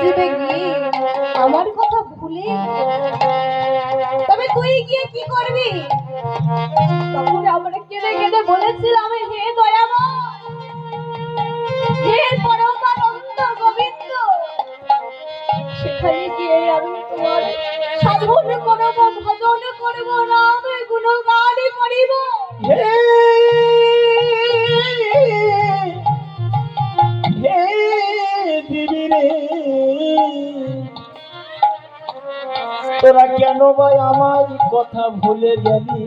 বুঝবে গিয়ে আমার কথা ভুলে তবে তুই গিয়ে কি করবি? তখন আমরা কেঁদে কেঁদে বলেছিলাম, হে দয়াময়, হে পরমানন্দ গোবিন্দ, সেখানে গিয়ে আমি তোমার সাধন করব, ভজন করব, নাম গুণগান করিব। তোরা কেন ভাই আমার কথা ভুলে গেলি?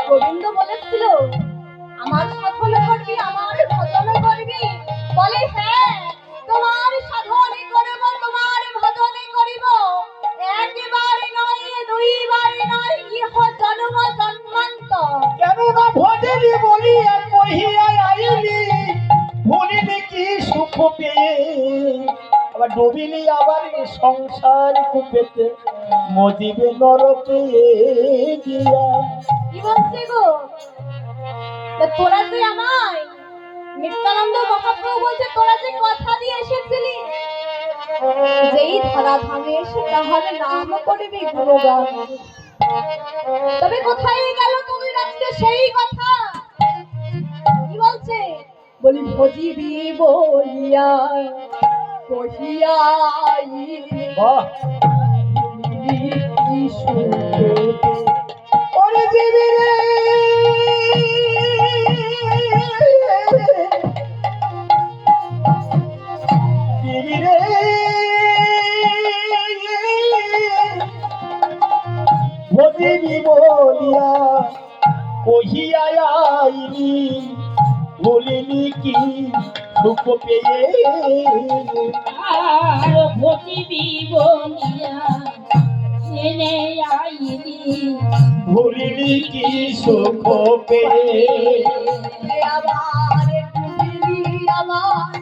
গোবিন্দ বলেছিল আমার সাধন করবি, আমার ভজন করবি। বলে হ্যাঁ, তোমার সাধন করব, তোমার ভজন করিব। একবার নয়, দুইবার নয়, ইহ জন্ম জন্মান্তর। কেন না ভজনি বলি কহিয়া আইলি, ভুলিনি কি সুখ পেয়ে, আবার ডুবিনি আবার সংসার কূপেতে, মজিবে নরকে গিয়া। কি বলছে গো? তোরা যে আমায়, নিত্যানন্দ মহাপ্রভু বলছে তোরা যে কথা দিয়ে এসেছিলি, যেই ধরাধামে এসে তাহলে নাম করবি, গুণগান। তবে কোথায় গেল তোদের আজকে সেই কথা? কি বলছে? বলি ভজিবি বলিয়া কহিয়া বাহ, ওরে দিবি রে, দিবি রে, ভজিবি বলিয়া কহিয়া আইলি, ভুলিনি কি সুখ পেয়ে, আর ভজিবি বলিয়া জেনে আইলি, ভুলিনি কি সুখ পেয়ে। আবার ডুবিলি আমার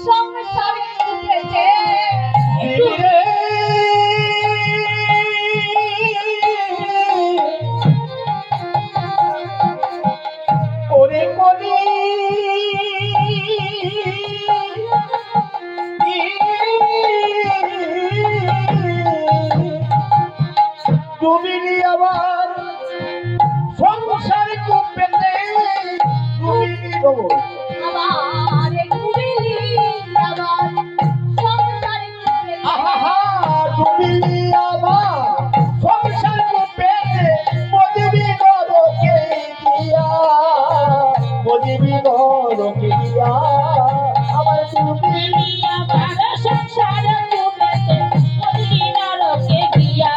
সংসারে উঠেছে। ওরে কবি ডুবিনি আবার সংসার কূপেতে, ডুবিনি গো আবার ডুবিলি আমার সংসারে উঠেছে। আহা, ডুবিনি আবার সংসার কূপেতে, মজিবি নরকে গিয়া, মজিবি নরকে গিয়া, আবার ডুবিনি আবার সংসার কূপেতে, ভজিবি নরকে গিয়া,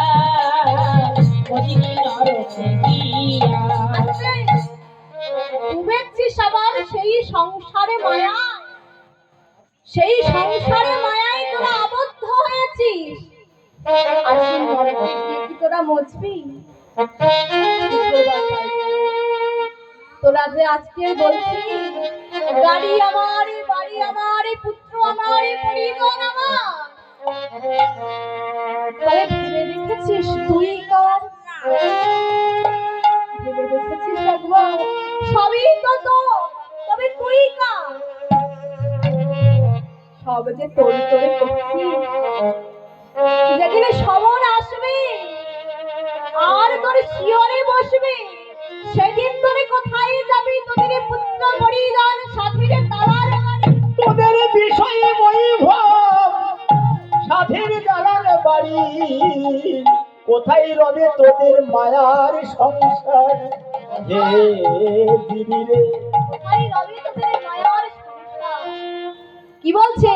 ভজিবি নরকে গিয়া। ডুবেছিস আবার সেই সংসারে মায়ায়, সেই সংসারে মায়ায় তোরা আবদ্ধ হয়েছিস। আর সেই নরকে গিয়ে কি তোরা মজবি? তোরা যে আজকে বলছিস গাড়ি আমার, বাড়ি আমার, পুত্র আমার, পরিজন আমার, তাহলে ভেবে দেখেছিস তুই কার? ভেবে দেখেছিস একবার? সবই তো তোর, তবে তুই কার? সব যে তোর তোরে করছিস। যেদিনে সমন আসবে আর তোর শিয়রে বসবে, সেদিন তোরে কোথায় যাবি? তোদের পুত্র পরিজন, সাথীরে তালার বাড়ি। তোদের বিষয়ে বৈভব, সাধের দালার বাড়ি, কোথায় রবে তোদের মায়ার সংসার? হে দিবি রে, কোথায় রবে তোদের মায়ার সংসার? কি বলছে?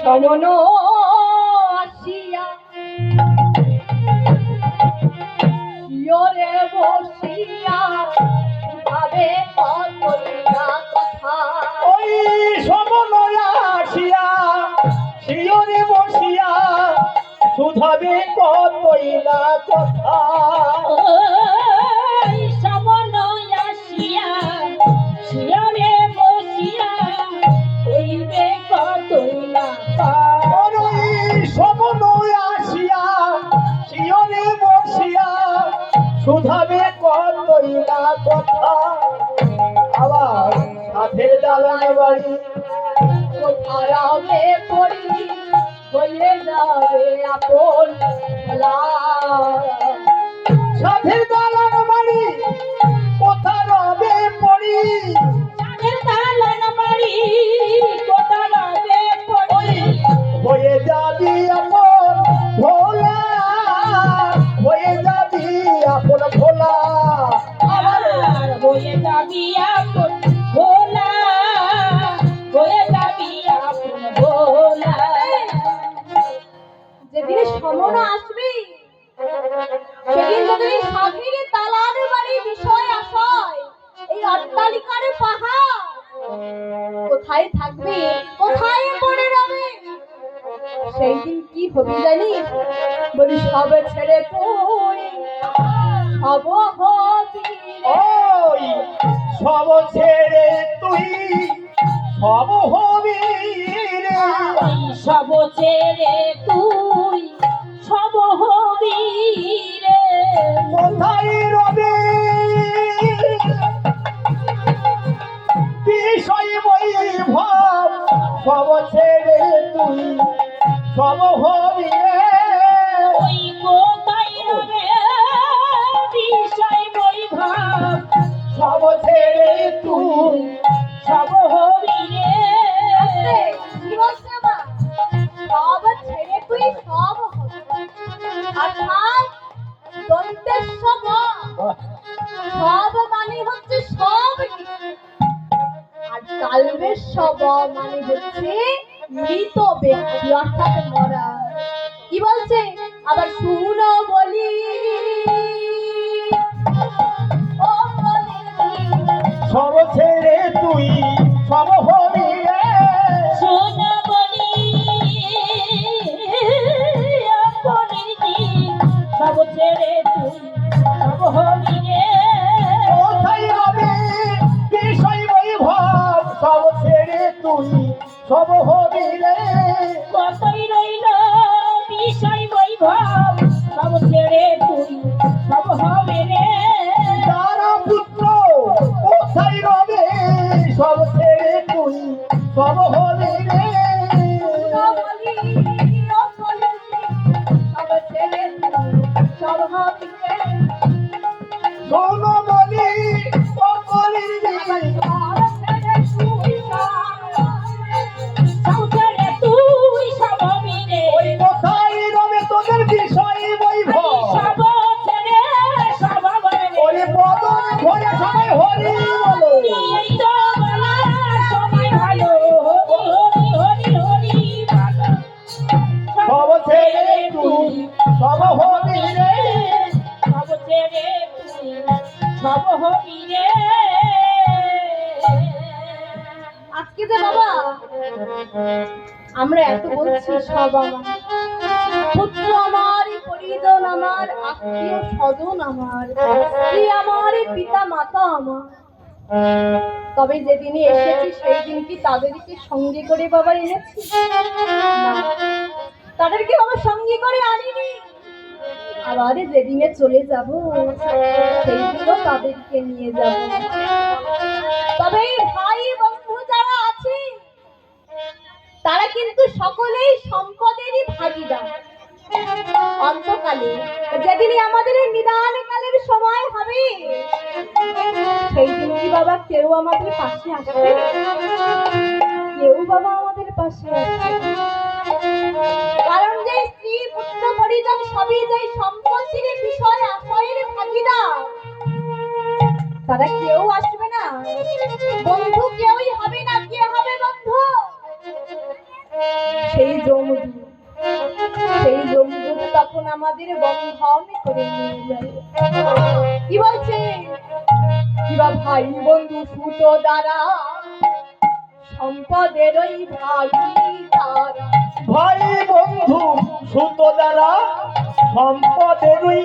সমন আসিয়া শিয়রে বসিয়া ভাবে কতটা কথা। ওই সমনয়া আসিয়া শিয়রে বসিয়া, শুধাবে কতই না কথা। ওই সমন আসিয়া শিয়রে বসিয়া, হইবে কতই না কথা। ওই সমনয়া আসিয়া শিয়রে বসিয়া, শুধাবে কতই না কথা। আবার সাধের দালান বাড়ি, কোথায় রবে পড়ি হয়ে যাবে আপন ভোলা। সাধের দালান বাড়ি কোথা রবে পড়ি, সাধের দালান বাড়ি কোথা রবে পড়ি, হয়ে যাবি আপন ভোলা, হয়ে যাবি আপন ভোলা। আর হয়ে যাবি আপন ভোলা, হয়ে যাবি আপন ভোলা। যেদিন সমনা আসবি সেদিন যদি সাধের দালান বাড়ি বিষয় আশয় এই অট্টালিকার পাহাড় কোথায় থাকবে, কোথায় পড়ে রবে, সেই দিন কি হবে জানিস? বলি সব ছেড়ে তুই সব হবি রে। ওই সব ছেড়ে তুই সব হবি রে, সব ছেড়ে তুই সব হবি রে। কোথায় রবে বিষয় বৈভব, সব ছেড়ে তুই সব হবি রে। ওই কোথায় রবে বিষয় বৈভব, সব ছেড়ে তুই সব হবি রে। আস্তে, কি বলছে মা? সব ছেড়ে তুই সব হবি। অর্থাৎ দন্তের সব, সব মানে হচ্ছে সব কিছু। আর কালবের সব মানে হচ্ছে মৃত ব্যক্তি অর্থাৎ মরা। কি বলছে আবার শুনো বলি, ও বলি সব ছেড়ে তুই সব হবি রে। শোন বলি আপনের দিন, সব ছেড়ে তুই সব হবি রে। কোথায় রবে বিষয় বৈভব, সব ছেড়ে তুই সব হবি রে। কতই রইল বিষয় বৈভব, সব ছেড়ে তুই সব হবে রে। তারা পুত্র কোথায় রবে, সব ছেড়ে তুই সব হবি রে। ও বলি, ও বলি, সব ছেড়ে তুই সব হবি রে। শোন বলি ও বলি সব ছেড়ে তুই সব ছেড়ে তুই সব হবি রে। ওই কোথায় রবে তোদের বিষয় বৈভব, সব ছেড়ে সব হবে রে। ওরে বদন ভরে সবাই হরি বলো। এই তো বলা সবাই ভালো, হরি হরি হরি ভালো। সব ছেড়ে তুই সব হবি রে। সব ছেড়ে তুই সব হবি রে। আজকে যে বাবা আমরা এত বলছি সব আমার পুত্র আমার, পরিজন আমার, আত্মীয় স্বজন আমার, স্ত্রী আমার, পিতা মাতা আমার, তবে যেদিনই এসেছি সেই দিন কি তাদেরকে সঙ্গে করে বাবা এনেছি? না, তাদেরকে বাবা সঙ্গে করে আনিনি। আবার যেদিনে চলে যাব সেই দিনও তাদেরকে নিয়ে যাব। তবে এই ভাই বন্ধু যারা আছে তারা কিন্তু সকলেই সম্পদেরই ভাগিদার। অন্তকালে যেদিনই আমাদের এই নিদান কালের সময় হবে সেই দিন কি বাবা কেউ আমাদের পাশে আসবে? কেউ বাবা আমাদের পাশে আসবে না। কারণ যে স্ত্রী পুত্র পরিজন সবই যে সম্পত্তির বিষয় আশয়ের ভাগিদার, তারা কেউ আসবে না। বন্ধু কেউই হবে না। কে হবে বন্ধু? সেই যমদূত। সেই যমদূত তখন আমাদের বন্ধন করে নিয়ে যাবে। কি বলছে? কিবা ভাই বন্ধু সুত দ্বারা সম্পদের ওই ভাগিদার। ভাই বন্ধু সুত দ্বারা সম্পদেরই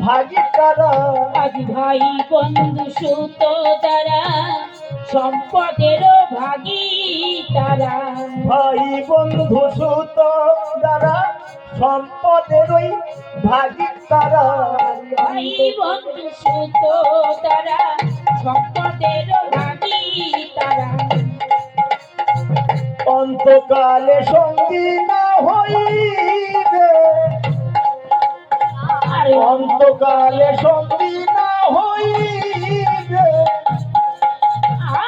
ভাগিদারা। আজ ভাই বন্ধু সুত দ্বারা সম্পদের ভাগী তারা। ভাই বন্ধু সুত দ্বারা সম্পদেরই ভাগিদারা। ভাই বন্ধু সুত দ্বারা সম্পদের ভাগী তারা। অন্তকালে সঙ্গী না হইবে, আরে অন্তকালে সঙ্গী না হইবে,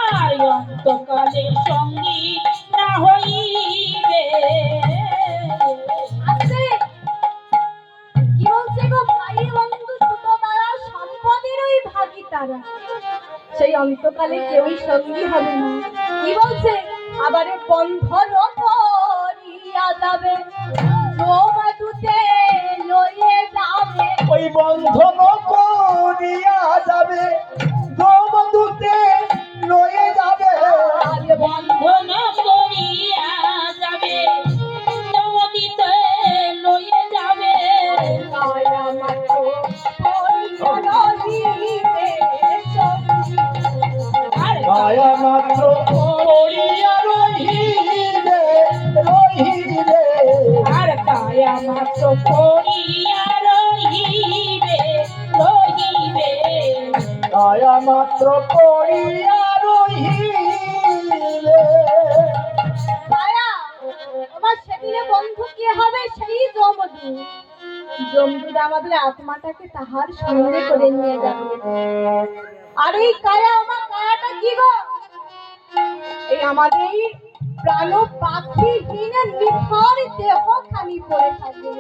আর অন্তকালে সঙ্গী না হইবে। আছে কি বলছে গো, ভাই বন্ধু ছোট তারা সম্পদেরই ভাগী তারা, সেই অন্তকালে কেউই সঙ্গী হবে না। কি বলছে আবার, বন্ধন করিয়া যাবে জমাতুতে লয়ে যাবে, ওই বন্ধন করিয়া যাবে, দমদূতে লয়ে যাবে, আরে বন্ধন করিয়া যাবে, নদীতে লয়ে যাবে। কায়া মাত্র করিয়া রহিবে সঙ্গী। আর মায়া মাত্র করিয়া রহিবে, রহিবে, আর কায়া মাত্র করিয়া রহিবে, রহিবে। মায়া মাত্র করিয়া রহিবে। কায়া আমার সেদিনে বন্ধু কি হবে, সেই জমদূত। জমদূত আমাদের আত্মাটাকে তাহার সঙ্গে করে নিয়ে যাবে। আর এই কায়া, আমার কায়াটা কি গো, এই আমাদের এই প্রাণ পাখিহীন নিথর দেহ খানি পড়ে থাকে।